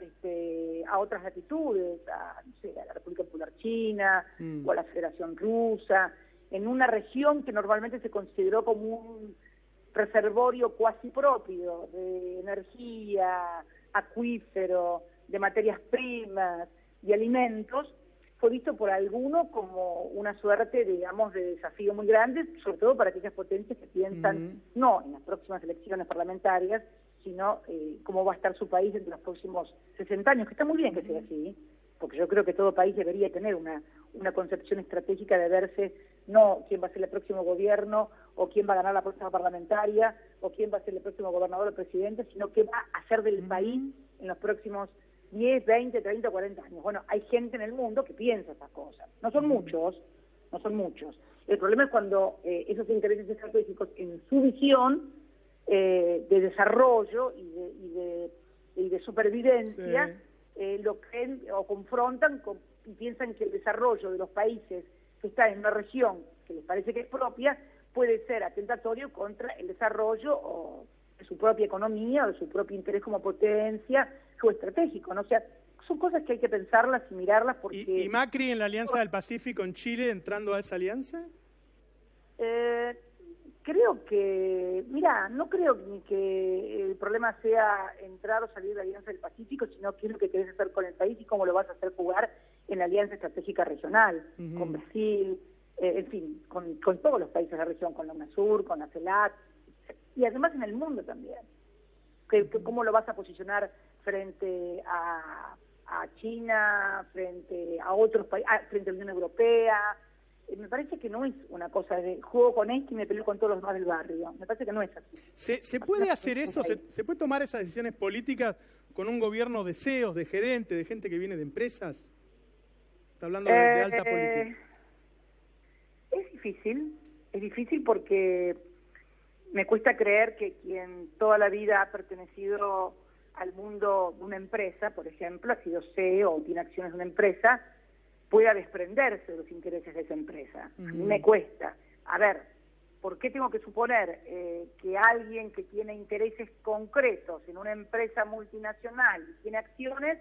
latitudes, no sé, a la República Popular China o a la Federación Rusa, en una región que normalmente se consideró como un reservorio cuasi propio de energía, acuífero, de materias primas, de alimentos, fue visto por algunos como una suerte, digamos, de desafío muy grande, sobre todo para aquellas potencias que piensan no en las próximas elecciones parlamentarias, sino cómo va a estar su país en los próximos 60 años, que está muy bien que sea así, porque yo creo que todo país debería tener una concepción estratégica de verse no quién va a ser el próximo gobierno, o quién va a ganar la próxima parlamentaria, o quién va a ser el próximo gobernador o presidente, sino qué va a hacer del país en los próximos 10, 20, 30, 40 años. Bueno, hay gente en el mundo que piensa esas cosas. No son muchos, no son muchos. El problema es cuando esos intereses estratégicos en su visión de desarrollo y de supervivencia lo creen o confrontan y piensan que el desarrollo de los países que están en una región que les parece que es propia puede ser atentatorio contra el desarrollo de su propia economía o de su propio interés como potencia geoestratégico, ¿no? O sea, son cosas que hay que pensarlas y mirarlas porque... ¿Y Macri en la Alianza del Pacífico en Chile entrando a esa alianza? Creo que, mira, no creo ni que el problema sea entrar o salir de la Alianza del Pacífico, sino qué es lo que querés hacer con el país y cómo lo vas a hacer jugar en la Alianza Estratégica Regional, con Brasil, en fin, con todos los países de la región, con la UNASUR, con la CELAC, y además en el mundo también. ¿Cómo lo vas a posicionar frente a China, frente a otros países, frente a la Unión Europea? Me parece que no es una cosa de juego con este y me peleo con todos los demás del barrio. Me parece que no es así. ¿Se puede hacer eso? ¿Se puede tomar esas decisiones políticas con un gobierno de CEOs, de gerentes, de gente que viene de empresas? Está hablando de alta política. Es difícil porque me cuesta creer que quien toda la vida ha pertenecido al mundo de una empresa, por ejemplo, ha sido CEO o tiene acciones de una empresa, pueda desprenderse de los intereses de esa empresa. A mí me cuesta. A ver, ¿por qué tengo que suponer que alguien que tiene intereses concretos en una empresa multinacional y tiene acciones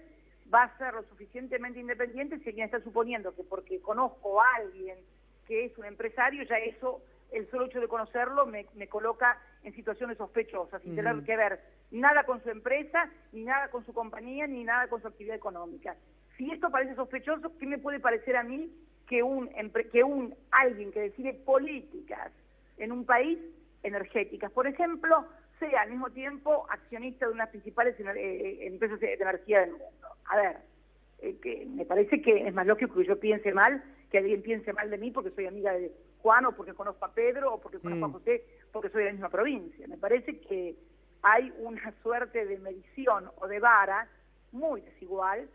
va a ser lo suficientemente independiente si alguien está suponiendo que porque conozco a alguien que es un empresario, ya eso, el solo hecho de conocerlo me coloca en situaciones sospechosas, sin tener que ver nada con su empresa, ni nada con su compañía, ni nada con su actividad económica? Si esto parece sospechoso, ¿qué me puede parecer a mí que alguien que decide políticas en un país, energéticas, por ejemplo, sea al mismo tiempo accionista de unas principales empresas de energía del mundo? A ver, que me parece que es más lógico que yo piense mal, que alguien piense mal de mí porque soy amiga de Juan, o porque conozco a Pedro, o porque conozco a José, porque soy de la misma provincia. Me parece que hay una suerte de medición o de vara muy desigual,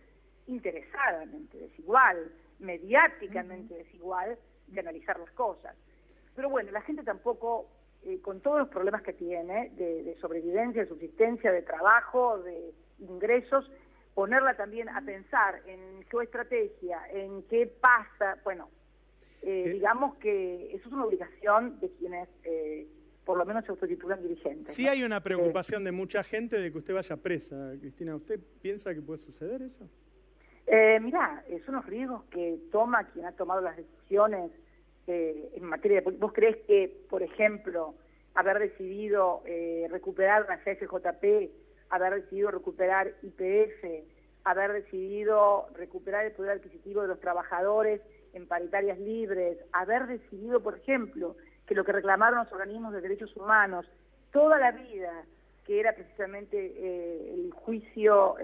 interesadamente desigual, mediáticamente desigual, de analizar las cosas. Pero bueno, la gente tampoco, con todos los problemas que tiene, de sobrevivencia, de subsistencia, de trabajo, de ingresos, ponerla también a pensar en geoestrategia, en qué pasa, bueno, digamos que eso es una obligación de quienes por lo menos se autotitulan dirigentes. Sí, ¿no? hay una preocupación de mucha gente de que usted vaya presa. Cristina, ¿usted piensa que puede suceder eso? Mirá, son los riesgos que toma quien ha tomado las decisiones en materia de... ¿Vos creés que, por ejemplo, haber decidido recuperar la CFJP, haber decidido recuperar YPF, haber decidido recuperar el poder adquisitivo de los trabajadores en paritarias libres, haber decidido, por ejemplo, que lo que reclamaron los organismos de derechos humanos toda la vida, que era precisamente el juicio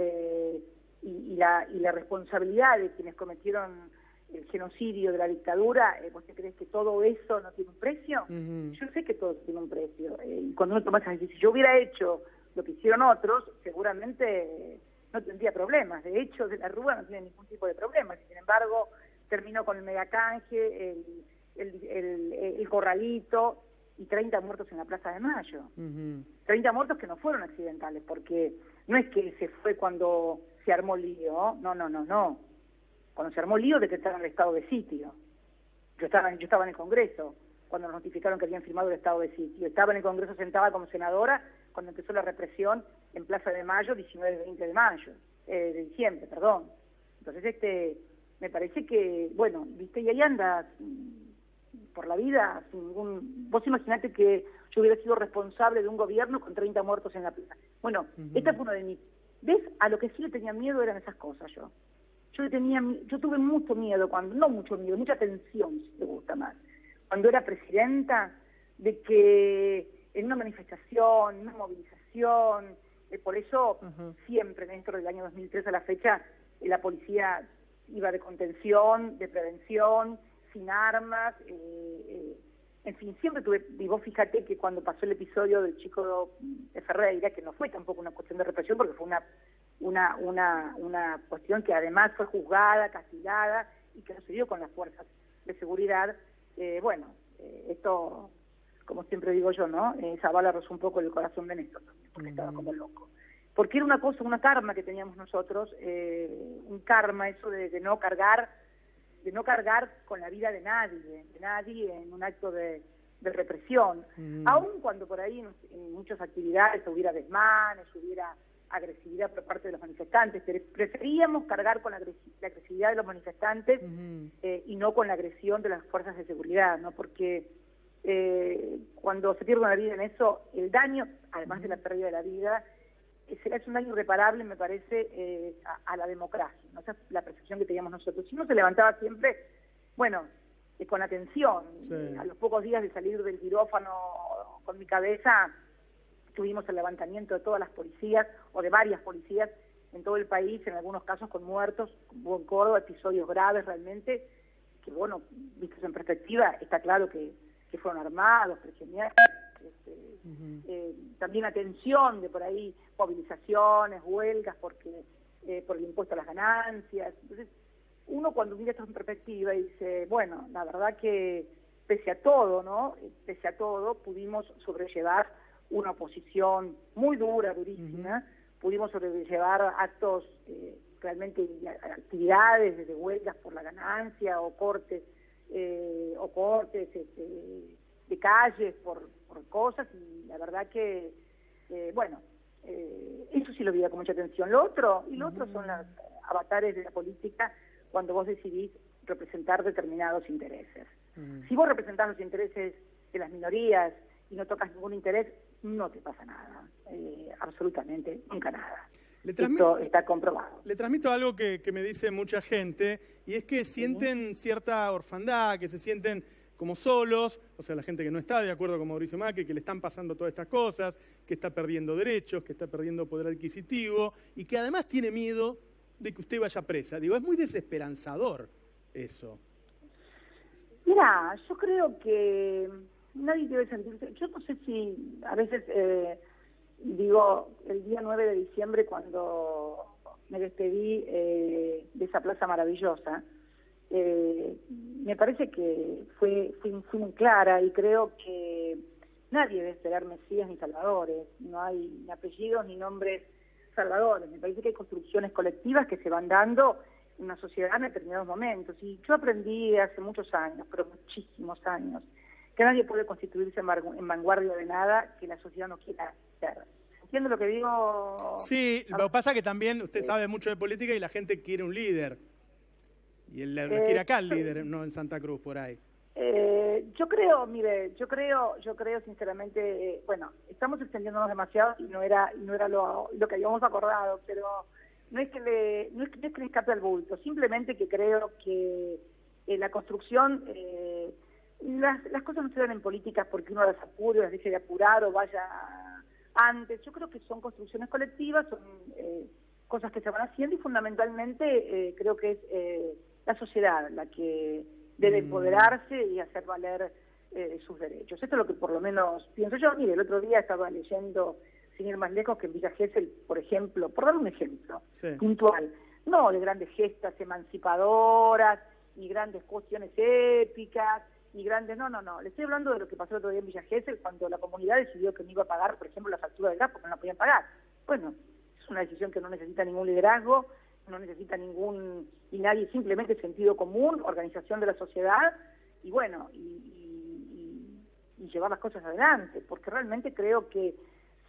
y la responsabilidad de quienes cometieron el genocidio de la dictadura, ¿vos te crees que todo eso no tiene un precio? Yo sé que todo tiene un precio. Y cuando uno toma esas decisiones, si yo hubiera hecho lo que hicieron otros, seguramente no tendría problemas. De hecho, de la Rúa no tiene ningún tipo de problemas. Sin embargo, terminó con el megacanje, el corralito y 30 muertos en la Plaza de Mayo. 30 muertos que no fueron accidentales, porque no es que se fue cuando se armó el lío, no. Cuando se armó el lío decretaron el estado de sitio. Yo estaba en el Congreso cuando nos notificaron que habían firmado el estado de sitio. Estaba en el Congreso sentada como senadora cuando empezó la represión en Plaza de Mayo, 19 y 20 de diciembre, perdón. Entonces, me parece que, bueno, viste, y ahí andas por la vida sin ningún... Vos imaginate que yo hubiera sido responsable de un gobierno con 30 muertos en la plaza. Bueno, esta fue uno de mis... ¿Ves? A lo que sí le tenía miedo eran esas cosas yo. Yo tuve mucho miedo, no mucho miedo, mucha tensión, si te gusta más. Cuando era presidenta, de que en una manifestación, una movilización, por eso siempre dentro del año 2003 a la fecha, la policía iba de contención, de prevención, sin armas, en fin, siempre tuve, y vos fíjate que cuando pasó el episodio del chico de Ferreira, que no fue tampoco una cuestión de represión, porque fue una cuestión que además fue juzgada, castigada, y que no se dio con las fuerzas de seguridad, esto, como siempre digo yo, ¿no? Esa bala rozó un poco el corazón de Néstor, porque estaba como loco. Porque era una cosa, una karma que teníamos nosotros, un karma eso de no cargar con la vida de nadie en un acto de represión, aun cuando por ahí en muchas actividades hubiera desmanes, hubiera agresividad por parte de los manifestantes, pero preferíamos cargar con la agresividad de los manifestantes y no con la agresión de las fuerzas de seguridad, ¿no? Porque cuando se pierde una vida en eso, el daño, además de la pérdida de la vida, es un daño irreparable, me parece, a la democracia, ¿no? Esa es la percepción que teníamos nosotros. Si uno se levantaba siempre, con atención, a los pocos días de salir del quirófano con mi cabeza, tuvimos el levantamiento de todas las policías, o de varias policías en todo el país, en algunos casos con muertos, hubo en Córdoba episodios graves realmente, que vistos en perspectiva, está claro que fueron armados, prisioneros, también atención de por ahí, movilizaciones, huelgas, porque por el impuesto a las ganancias. Entonces, uno cuando mira esto en perspectiva y dice, la verdad que pese a todo, ¿no? Pese a todo, pudimos sobrellevar una oposición muy dura, durísima, pudimos sobrellevar actos, realmente actividades de huelgas por la ganancia o cortes de calles por cosas, y la verdad que, eso sí lo veía con mucha atención. Lo otro son los avatares de la política cuando vos decidís representar determinados intereses. Si vos representás los intereses de las minorías y no tocas ningún interés, no te pasa nada, absolutamente nunca nada. Esto está comprobado. Le transmito algo que me dice mucha gente, y es que sienten cierta orfandad, que se sienten como solos, o sea, la gente que no está de acuerdo con Mauricio Macri, que le están pasando todas estas cosas, que está perdiendo derechos, que está perdiendo poder adquisitivo, y que además tiene miedo de que usted vaya presa. Digo, es muy desesperanzador eso. Mira, yo creo que nadie debe sentirse... Yo no sé si a veces, digo, el día 9 de diciembre, cuando me despedí de esa plaza maravillosa, me parece que fui muy clara, y creo que nadie debe esperar mesías ni salvadores, no hay ni apellidos ni nombres salvadores. Me parece que hay construcciones colectivas que se van dando en una sociedad en determinados momentos, y yo aprendí hace muchos años, pero muchísimos años, que nadie puede constituirse en vanguardia de nada que la sociedad no quiera ser. ¿Entiende lo que digo? Sí, lo que pasa es que también usted sabe mucho de política y la gente quiere un líder. Y él quiere acá el líder, no en Santa Cruz, por ahí. Yo creo, mire, yo creo sinceramente, bueno, estamos extendiéndonos demasiado y no era lo que habíamos acordado, pero no es que le escape al bulto, simplemente que creo que la construcción, las cosas no se dan en políticas porque uno las apure, las deje de apurar o vaya antes. Yo creo que son construcciones colectivas, son cosas que se van haciendo y fundamentalmente creo que es la sociedad la que debe empoderarse y hacer valer sus derechos. Esto es lo que por lo menos pienso yo. Mire, el otro día estaba leyendo, sin ir más lejos, que en Villa Gesell, por ejemplo, por dar un ejemplo puntual, no de grandes gestas emancipadoras, ni grandes cuestiones épicas, ni grandes... No. Le estoy hablando de lo que pasó el otro día en Villa Gesell, cuando la comunidad decidió que no iba a pagar, por ejemplo, la factura del gas porque no la podían pagar. Bueno, es una decisión que no necesita ningún liderazgo, no necesita y nadie, simplemente sentido común, organización de la sociedad, y bueno, y llevar las cosas adelante, porque realmente creo que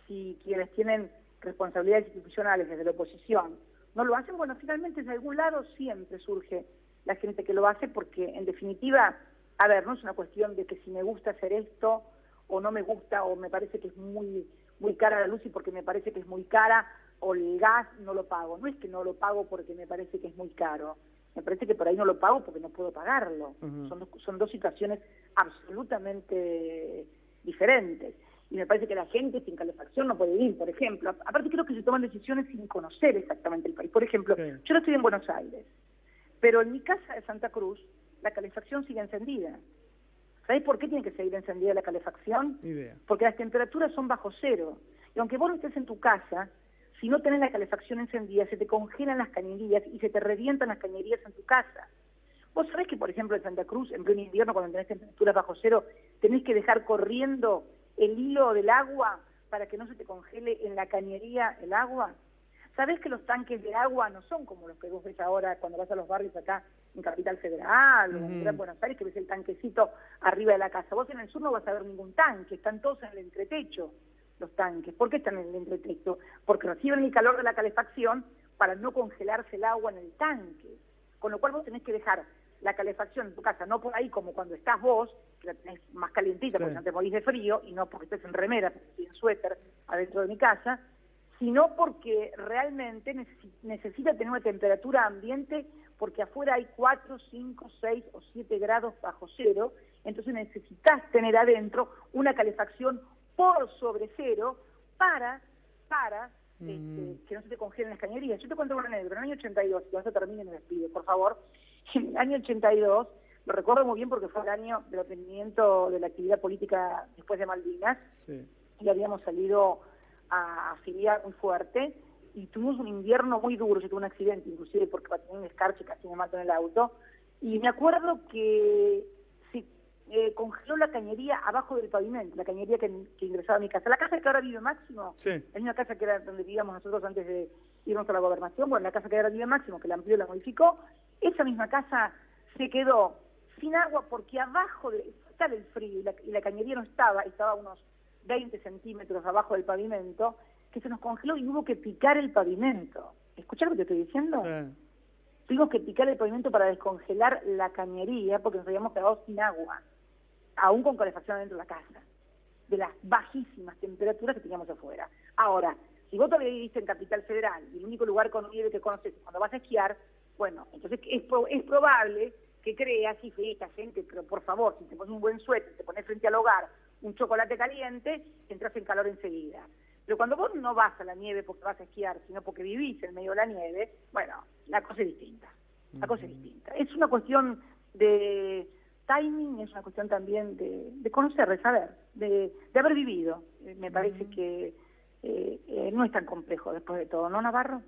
si quienes tienen responsabilidades institucionales desde la oposición no lo hacen, bueno, finalmente de algún lado siempre surge la gente que lo hace, porque en definitiva, a ver, no es una cuestión de que si me gusta hacer esto o no me gusta, o me parece que es muy cara la luz y porque me parece que es muy cara, o el gas no lo pago. No es que no lo pago porque me parece que es muy caro, me parece que por ahí no lo pago porque no puedo pagarlo. Son dos situaciones absolutamente diferentes. Y me parece que la gente sin calefacción no puede vivir, por ejemplo. Aparte creo que se toman decisiones sin conocer exactamente el país. Por ejemplo, yo no estoy en Buenos Aires, pero en mi casa de Santa Cruz la calefacción sigue encendida. ¿Sabés por qué tiene que seguir encendida la calefacción? Porque las temperaturas son bajo cero. Y aunque vos no estés en tu casa, si no tenés la calefacción encendida, se te congelan las cañerías y se te revientan las cañerías en tu casa. Vos sabés que, por ejemplo, en Santa Cruz, en pleno invierno, cuando tenés temperaturas bajo cero, tenés que dejar corriendo el hilo del agua para que no se te congele en la cañería el agua. ¿Sabés que los tanques de agua no son como los que vos ves ahora cuando vas a los barrios acá en Capital Federal o en Gran Buenos Aires, que ves el tanquecito arriba de la casa? Vos en el sur no vas a ver ningún tanque, están todos en el entretecho los tanques. ¿Por qué están en el entretecho? Porque reciben el calor de la calefacción para no congelarse el agua en el tanque. Con lo cual vos tenés que dejar la calefacción en tu casa, no por ahí como cuando estás vos, que la tenés más calientita porque no te morís de frío, y no porque estés en remera, porque estoy en suéter adentro de mi casa, sino porque realmente necesita tener una temperatura ambiente, porque afuera hay 4, 5, 6 o 7 grados bajo cero, entonces necesitas tener adentro una calefacción por sobre cero para que no se te congelen las cañerías. Yo te cuento una anécdota. En el año 82, y cuando termine me despido, por favor. En el año 82, lo recuerdo muy bien porque fue el año del advenimiento de la actividad política después de Malvinas, y habíamos salido a afiliar muy fuerte, y tuvimos un invierno muy duro. Yo tuve un accidente, inclusive porque tenía un escarche, casi me mato en el auto, y me acuerdo que congeló la cañería abajo del pavimento, la cañería que ingresaba a mi casa. La casa que ahora vive Máximo, es una casa que era donde vivíamos nosotros antes de irnos a la gobernación, bueno, la casa que ahora vive Máximo, que la amplió y la modificó, esa misma casa se quedó sin agua porque abajo estaba el frío y la cañería no estaba a unos 20 centímetros abajo del pavimento, que se nos congeló y hubo que picar el pavimento. ¿Escuchás lo que te estoy diciendo? Tuvimos que picar el pavimento para descongelar la cañería porque nos habíamos quedado sin agua, aún con calefacción dentro de la casa, de las bajísimas temperaturas que teníamos afuera. Ahora, si vos todavía viviste en Capital Federal y el único lugar con nieve que conoces es cuando vas a esquiar, bueno, entonces es probable que creas, y esta gente, pero por favor, si te pones un buen suéter, te pones frente al hogar un chocolate caliente, entras en calor enseguida. Pero cuando vos no vas a la nieve porque vas a esquiar, sino porque vivís en medio de la nieve, bueno, la cosa es distinta. Es una cuestión de timing, es una cuestión también de conocer, de saber, de haber vivido. Me parece que no es tan complejo después de todo, ¿no, Navarro?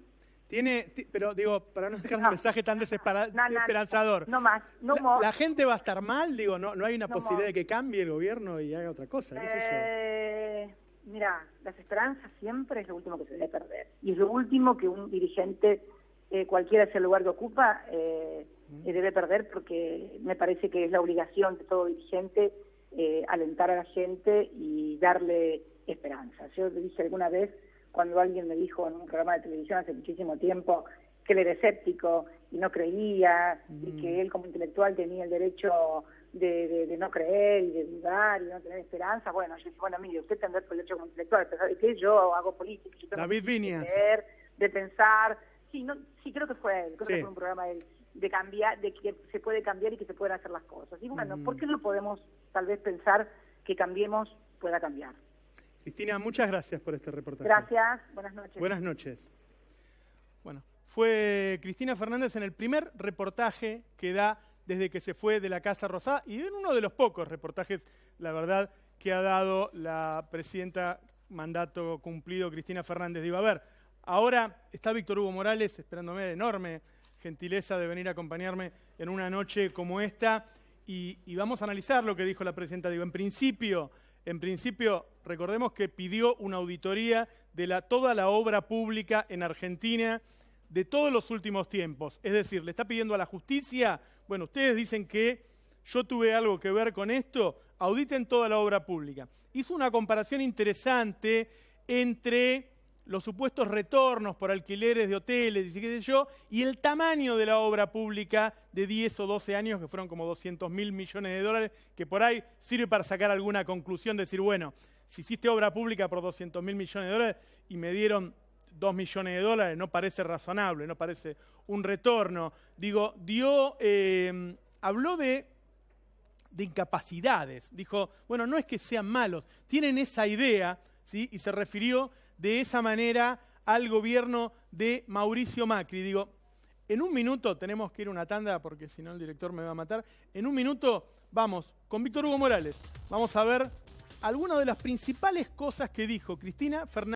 Pero digo, para no dejar un mensaje tan desesperanzador. No más, no más. ¿La gente va a estar mal? Digo, no hay una posibilidad de que cambie el gobierno y haga otra cosa. ¿Qué sé yo? Mira, las esperanzas siempre es lo último que se debe perder. Y es lo último que un dirigente, cualquiera sea el lugar que ocupa, debe perder, porque me parece que es la obligación de todo dirigente alentar a la gente y darle esperanza. Yo le dije alguna vez, cuando alguien me dijo en un programa de televisión hace muchísimo tiempo que él era escéptico y no creía, y que él como intelectual tenía el derecho de no creer y de dudar y de no tener esperanza. Bueno, yo dije, bueno, mire, usted tendrá el derecho como intelectual, pero ¿sabe qué? Yo hago política, yo tengo David de Viñas. creer, de pensar. Sí, creo que fue él, creo que fue un programa de cambiar, de que se puede cambiar y que se pueden hacer las cosas. Y bueno, ¿por qué no podemos tal vez pensar que cambiemos pueda cambiar? Cristina, muchas gracias por este reportaje. Gracias, buenas noches. Buenas noches. Bueno, fue Cristina Fernández en el primer reportaje que da desde que se fue de la Casa Rosada y en uno de los pocos reportajes, la verdad, que ha dado la presidenta mandato cumplido Cristina Fernández. Digo, a ver, ahora está Víctor Hugo Morales esperándome, enorme gentileza de venir a acompañarme en una noche como esta y vamos a analizar lo que dijo la presidenta. Digo, en principio, recordemos que pidió una auditoría de toda la obra pública en Argentina de todos los últimos tiempos. Es decir, le está pidiendo a la justicia, bueno, ustedes dicen que yo tuve algo que ver con esto, auditen toda la obra pública. Hizo una comparación interesante entre los supuestos retornos por alquileres de hoteles y qué sé yo, y el tamaño de la obra pública de 10 o 12 años, que fueron como 200.000 millones de dólares, que por ahí sirve para sacar alguna conclusión, decir, bueno, si hiciste obra pública por 200.000 millones de dólares y me dieron 2 millones de dólares, no parece razonable, no parece un retorno. Digo, habló de incapacidades, dijo, bueno, no es que sean malos, tienen esa idea, ¿sí? Y se refirió de esa manera al gobierno de Mauricio Macri. Digo, en un minuto tenemos que ir a una tanda porque si no el director me va a matar. En un minuto vamos con Víctor Hugo Morales. Vamos a ver algunas de las principales cosas que dijo Cristina Fernández.